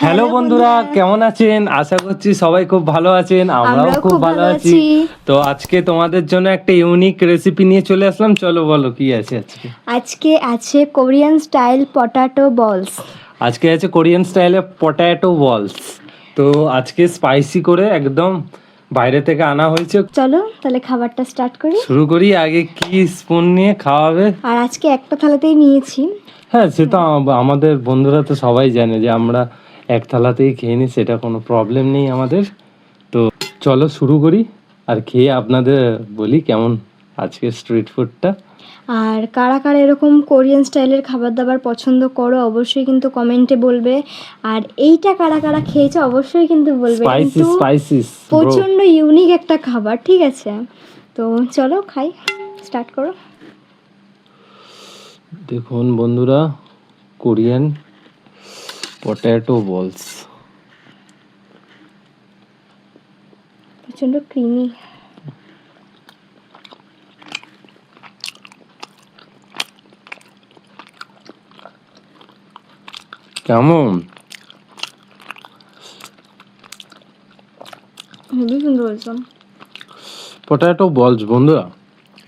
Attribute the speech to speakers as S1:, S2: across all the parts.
S1: Hello বন্ধুরা, কেমন আছেন? আশা করছি সবাই খুব ভালো আছেন। আমরাও খুব ভালো আছি। তো আজকে তোমাদের জন্য একটা ইউনিক রেসিপি নিয়ে চলে আসলাম। চলো বলো কি আছে আজকে।
S2: আজকে আছে কোরিয়ান স্টাইল পটাটো বলস।
S1: আজকে আছে কোরিয়ান স্টাইলে পটাটো বলস। তো আজকে স্পাইসি করে একদম বাইরে থেকে আনা হয়েছে।
S2: চলো তাহলে খাবারটা স্টার্ট করি।
S1: শুরু করি। আগে কি স্পুন নিয়ে খাওয়াবে?
S2: আর আজকে একটা থালাতেই নিয়েছি।
S1: হ্যাঁ, সেটা আমাদের বন্ধুরা তো সবাই জানে যে আমরা এক থালাতেই খেয়ে নিই, সেটা কোনো প্রবলেম নেই আমাদের। তো চলো শুরু করি আর খেয়ে আপনাদের বলি কেমন আজকে স্ট্রিট ফুডটা।
S2: আর কারা কারা এরকম কোরিয়ান স্টাইলের খাবার দাবার পছন্দ করো অবশ্যই কিন্তু কমেন্টে বলবে। আর এইটা কারা কারা খেয়েছে অবশ্যই কিন্তু বলবে। কিন্তু
S1: স্পাইসিস
S2: প্রচণ্ড ইউনিক একটা খাবার, ঠিক আছে? তো চলো খাই, স্টার্ট করো।
S1: দেখুন বন্ধুরা, কোরিয়ান পটেটো বলস
S2: প্রচণ্ড ক্রিমি।
S1: কেমন?
S2: খুবই সুন্দর হয়েছে।
S1: পটেটো বলস বন্ধুরা,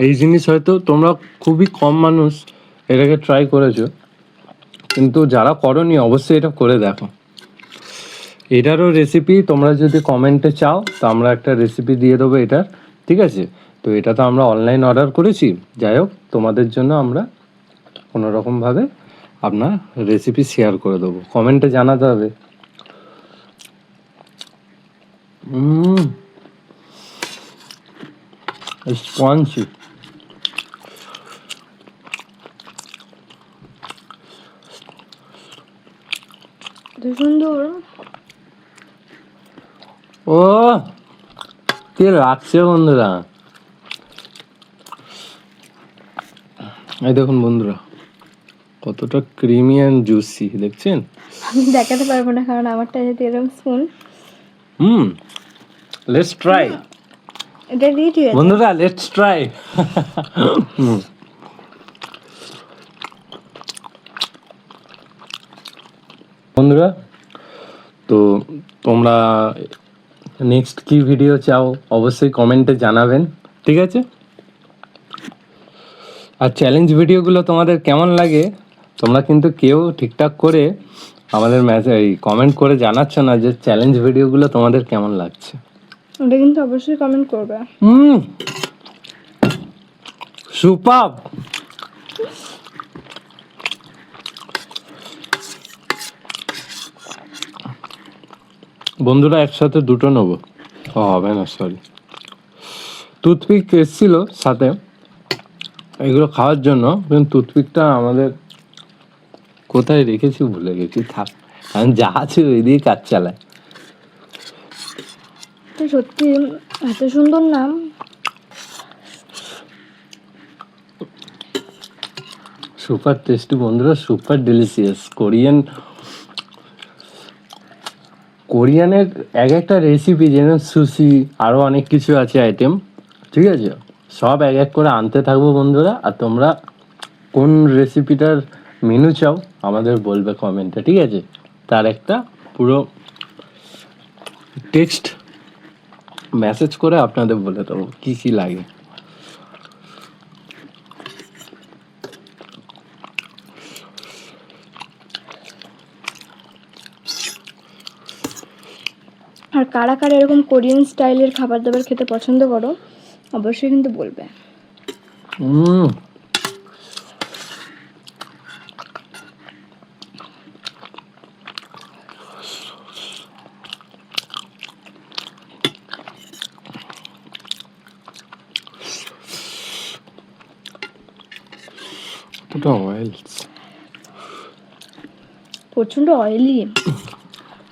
S1: এই জিনিস হয়তো তোমরা খুবই কম মানুষ এটাকে ট্রাই করেছো, কিন্তু যারা করনি অবশ্যই এটা করে দেখো। এটারও রেসিপি তোমরা যদি কমেন্টে চাও তো আমরা একটা রেসিপি দিয়ে দেবো এটার, ঠিক আছে? তো এটা তো আমরা অনলাইন অর্ডার করেছি, যাই হোক তোমাদের জন্য আমরা কোনো রকমভাবে আপনার রেসিপি শেয়ার করে দেবো, কমেন্টে জানাতে হবে। স্পঞ্জি।
S2: সুন্দর।
S1: ও কি লাগছে বন্ধুরা, এই দেখুন বন্ধুরা কতটা ক্রিমি অ্যান্ড জুসি, দেখছেন?
S2: আমি দেখাতে পারবো না কারণ আমারটা যেহেতু এরকম স্পুন।
S1: লেটস ট্রাই
S2: এটা দিয়ে ঠিক আছে
S1: বন্ধুরা, লেটস ট্রাই। বন্ধুরা, তো তোমরা নেক্সট কি ভিডিও চাও অবশ্যই কমেন্টে জানাবেন, ঠিক আছে? আর চ্যালেঞ্জ ভিডিওগুলো তোমাদের কেমন লাগে তোমরা কিন্তু কেউ ঠিকঠাক করে আমাদের এই কমেন্ট করে জানাচ্ছ না যে চ্যালেঞ্জ ভিডিওগুলো তোমাদের কেমন লাগছে।
S2: ওটা কিন্তু অবশ্যই কমেন্ট করবে।
S1: সুপার। বন্ধুরা একসাথে দুটো নেবো, হবে না, সরি। টুথপিক এসেছিল সাথে এগুলো খাওয়ার জন্য, কিন্তু টুথপিকটা আমাদের কোথায় রেখেছি ভুলে গেছি, থাক, কারণ যা আছে ওই দিয়ে কাজ চালায়।
S2: সত্যি এত সুন্দর নাম।
S1: সুপার টেস্টি বন্ধুরা, সুপার ডেলিশিয়াস। কোরিয়ানের এক একটা রেসিপি, যেমন সুশি, আরও অনেক কিছু আছে আইটেম, ঠিক আছে? সব এক এক করে আনতে থাকবো বন্ধুরা। আর তোমরা কোন রেসিপিটার মেনু চাও আমাদের বলবে কমেন্টে, ঠিক আছে? তার একটা পুরো টেক্সট মেসেজ করে আপনাদের বলে দেবো কী কী লাগে।
S2: আর কারা কারা এরকম কোরিয়ান স্টাইলের খাবার দাবার খেতে পছন্দ করো অবশ্যই কিন্তু বলবে। প্রচন্ড অয়েলি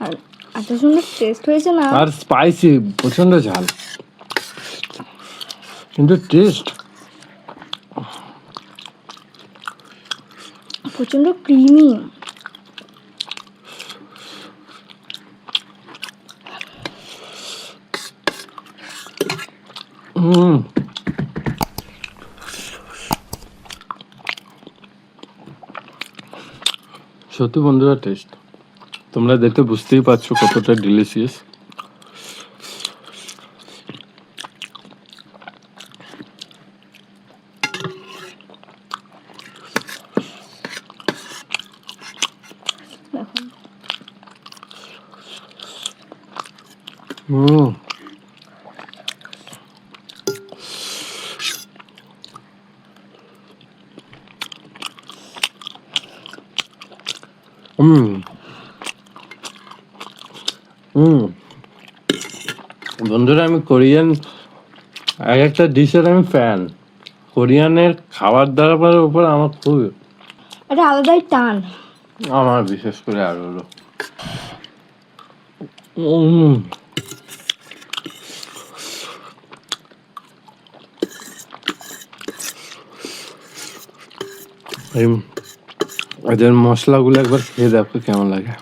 S2: আর এত সুন্দর টেস্ট হয়েছে না।
S1: আর স্পাইসি, প্রচন্ড ঝাল, কিন্তু টেস্ট
S2: প্রচন্ড ক্রিমি।
S1: সত্যি বন্ধুরা টেস্ট তোমরা দেখতে বুঝতেই পারছো কতটা ডিলিশিয়াস।
S2: দেখো
S1: হুম হুম হুম বন্ধুরা, আমি কোরিয়ান এক একটা ডিশের আমি ফ্যান। কোরিয়ানের খাবার দাবারের উপর আমার খুব,
S2: এটা আলাদাই টান।
S1: আমার বিশেষ করে আর হলো উম, এই এদের মশলাগুলো একবার খেয়ে দেখো কেমন লাগে।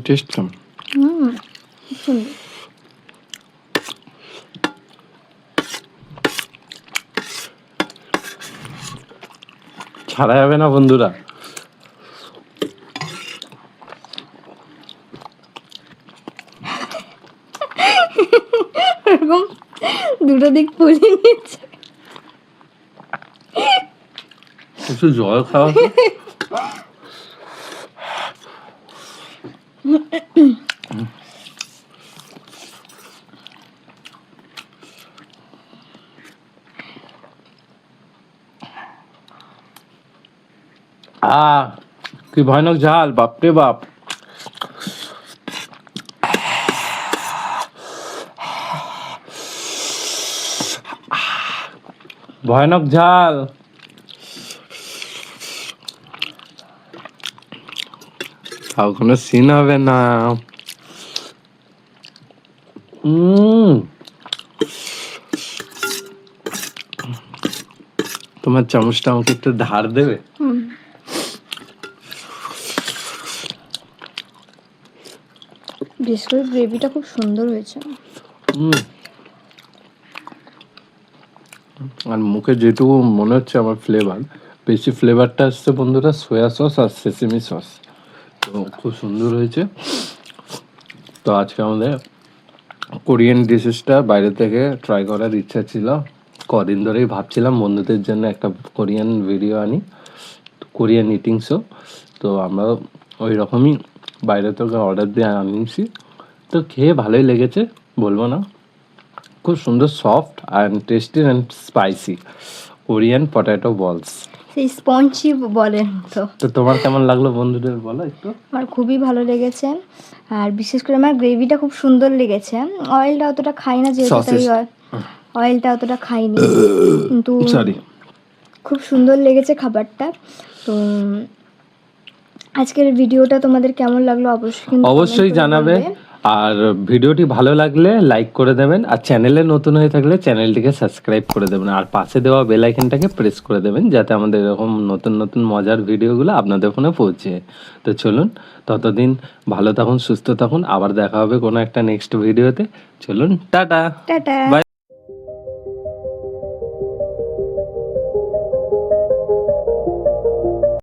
S1: টেস্ট কেমন?
S2: খুব সুন্দর।
S1: ছাড়া যাবে না বন্ধুরা।
S2: এরকম দুটো দিক ফুলিয়ে নিচ্ছে।
S1: একটু জল খাওয়া তো। কি ভয়ানক ঝাল, বাপরে বাপ। ভয়ানক ঝাল। তাও কোনো সিন হবে না। তোমার চামচটা আমাকে একটু ধার দেবে?
S2: বিশেষ করে গ্রেভিটা খুব সুন্দর হয়েছে।
S1: আর মুখে যেটুকু মনে হচ্ছে আমার ফ্লেভার, বেশি ফ্লেভারটা আসছে বন্ধুরা সয়া সস আর সেসিমি সস। তো খুব সুন্দর হয়েছে। তো আজকে আমাদের কোরিয়ান ডিশেসটা বাইরে থেকে ট্রাই করার ইচ্ছা ছিল। কদিন ধরেই ভাবছিলাম বন্ধুদের জন্য একটা কোরিয়ান ভিডিও আনি, কোরিয়ান ইটিং শো। তো আমরা ওই রকমই বাইরে থেকে অর্ডার দিয়ে আনিয়েছি। তো খেয়ে ভালোই লেগেছে, বলবো না। খুব সুন্দর, soft and tasty and spicy Korean potato বলস।
S2: সেই স্পঞ্জি বলেন তো।
S1: তো তোমার কেমন লাগলো বন্ধুদের বলো একটু।
S2: আমার খুবই ভালো লেগেছে, আর বিশেষ করে আমার গ্রেভিটা খুব সুন্দর লেগেছে। অয়েলটা অতটা খাই না যেহেতু, তাই অয়েলটা অতটা খাইনি, কিন্তু
S1: সরি।
S2: খুব সুন্দর লেগেছে খাবারটা। তো আজকের ভিডিওটা তোমাদের কেমন লাগলো অবশ্যই কিন্তু
S1: অবশ্যই
S2: comment করে
S1: জানাবে।
S2: বলবে।
S1: আর ভিডিওটি ভালো লাগলে লাইক করে দেবেন, আর চ্যানেলে নতুন হয়ে থাকলে চ্যানেলটিকে সাবস্ক্রাইব করে দেবেন, আর পাশে দেওয়া বেল আইকনটাকে প্রেস করে দেবেন, যাতে আমাদের এরকম নতুন নতুন মজার ভিডিওগুলো আপনাদের ফোনে পৌঁছে। তো চলুন, ততদিন ভালো থাকুন, সুস্থ থাকুন, আবার দেখা হবে কোনো একটা নেক্সট ভিডিওতে। চলুন, টাটা,
S2: টাটা।
S1: বাই।